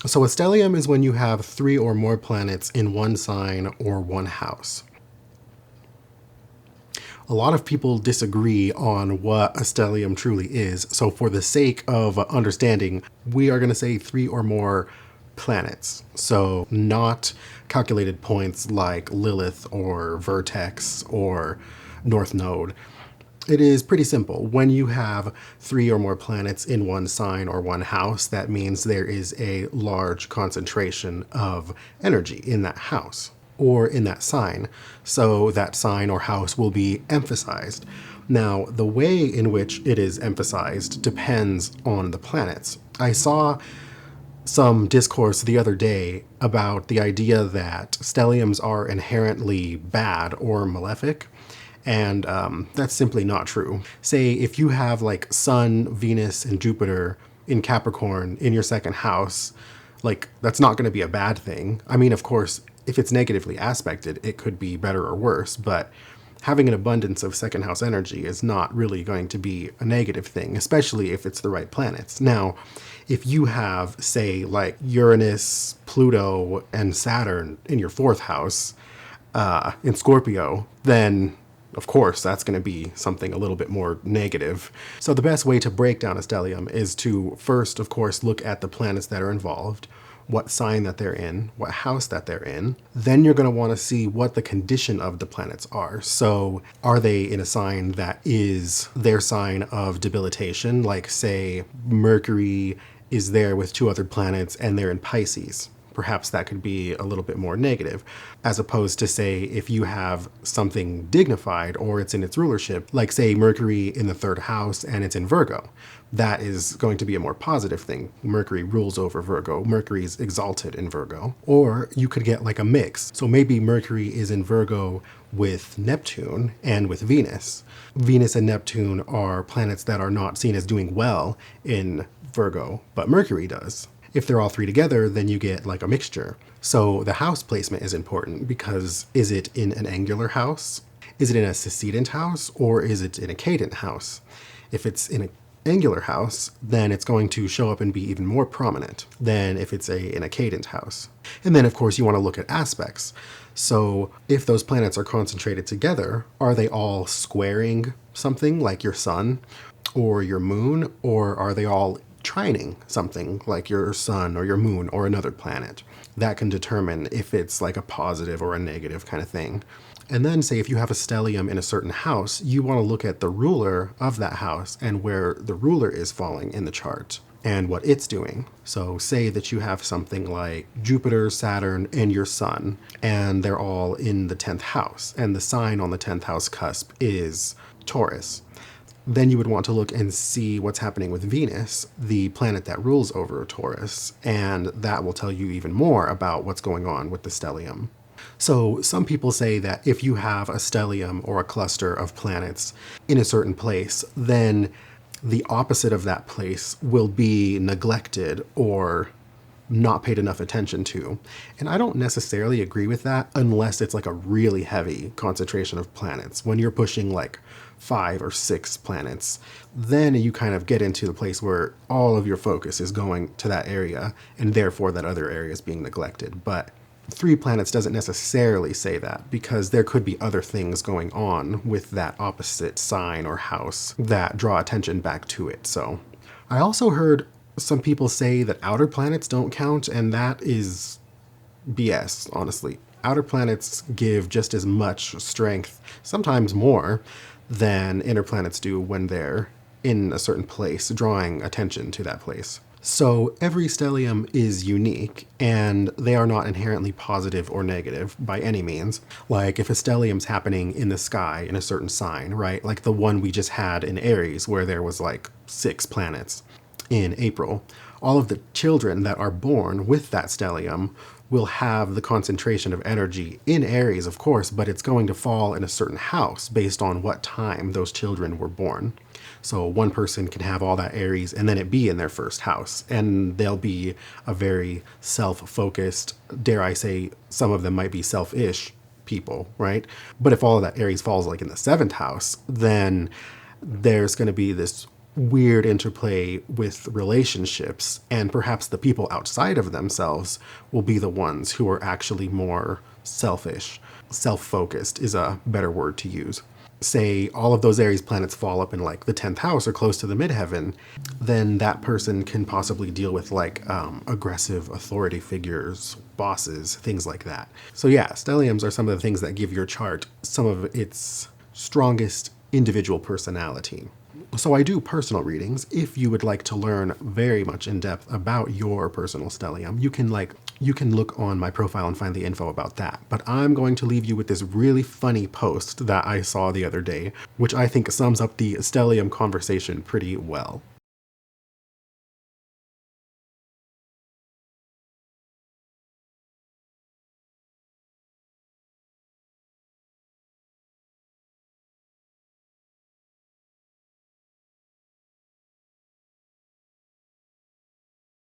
So a stellium is when you have 3 or more planets in one sign or one house. A lot of people disagree on what a stellium truly is. So for the sake of understanding, we are going to say 3 or more planets. So not calculated points like Lilith or Vertex or North Node. It is pretty simple. When you have 3 or more planets in one sign or one house, that means there is a large concentration of energy in that house or in that sign. So that sign or house will be emphasized. Now, the way in which it is emphasized depends on the planets. I saw some discourse the other day about the idea that stelliums are inherently bad or malefic. And that's simply not true. Say if you have like Sun, Venus, and Jupiter in Capricorn in your second house, like that's not going to be a bad thing. I mean, of course, if it's negatively aspected, it could be better or worse, but having an abundance of second house energy is not really going to be a negative thing, especially if it's the right planets. Now, if you have, say, like Uranus, Pluto, and Saturn in your fourth house in Scorpio, then of course, that's going to be something a little bit more negative. So the best way to break down a stellium is to first, of course, look at the planets that are involved, what sign that they're in, what house that they're in. Then you're going to want to see what the condition of the planets are. So are they in a sign that is their sign of debilitation? Like say Mercury is there with 2 other planets and they're in Pisces. Perhaps that could be a little bit more negative, as opposed to say if you have something dignified or it's in its rulership, like say Mercury in the 3rd house and it's in Virgo. That is going to be a more positive thing. Mercury rules over Virgo. Mercury is exalted in Virgo. Or you could get like a mix. So maybe Mercury is in Virgo with Neptune and with Venus. Venus and Neptune are planets that are not seen as doing well in Virgo, but Mercury does. If they're all 3 together, then you get like a mixture. So the house placement is important because is it in an angular house? Is it in a succedent house? Or is it in a cadent house? If it's in an angular house, then it's going to show up and be even more prominent than if it's in a cadent house. And then of course you want to look at aspects. So if those planets are concentrated together, are they all squaring something like your sun or your moon? Or are they all trining something like your sun or your moon or another planet? That can determine if it's like a positive or a negative kind of thing. And then say if you have a stellium in a certain house, you want to look at the ruler of that house and where the ruler is falling in the chart and what it's doing. So say that you have something like Jupiter, Saturn, and your sun, and they're all in the 10th house, and the sign on the 10th house cusp is Taurus. Then you would want to look and see what's happening with Venus, the planet that rules over Taurus, and that will tell you even more about what's going on with the stellium. So some people say that if you have a stellium or a cluster of planets in a certain place, then the opposite of that place will be neglected or not paid enough attention to. And I don't necessarily agree with that unless it's like a really heavy concentration of planets. When you're pushing like 5 or 6 planets, then you kind of get into the place where all of your focus is going to that area and therefore that other area is being neglected. But 3 planets doesn't necessarily say that because there could be other things going on with that opposite sign or house that draw attention back to it. So I also heard some people say that outer planets don't count, and that is BS, honestly. Outer planets give just as much strength, sometimes more, than inner planets do when they're in a certain place, drawing attention to that place. So every stellium is unique, and they are not inherently positive or negative by any means. Like if a stellium's happening in the sky in a certain sign, right? Like the one we just had in Aries where there was like 6 planets in April. All of the children that are born with that stellium will have the concentration of energy in Aries, of course, but it's going to fall in a certain house based on what time those children were born. So one person can have all that Aries and then it be in their first house, and they'll be a very self-focused, dare I say, some of them might be selfish people, right? But if all of that Aries falls like in the 7th house, then there's going to be this weird interplay with relationships, and perhaps the people outside of themselves will be the ones who are actually more selfish. Self-focused is a better word to use. Say all of those Aries planets fall up in like the 10th house or close to the midheaven, then that person can possibly deal with like aggressive authority figures, bosses, things like that. So yeah, stelliums are some of the things that give your chart some of its strongest individual personality. So I do personal readings. If you would like to learn very much in depth about your personal stellium, you can look on my profile and find the info about that. But I'm going to leave you with this really funny post that I saw the other day, which I think sums up the stellium conversation pretty well.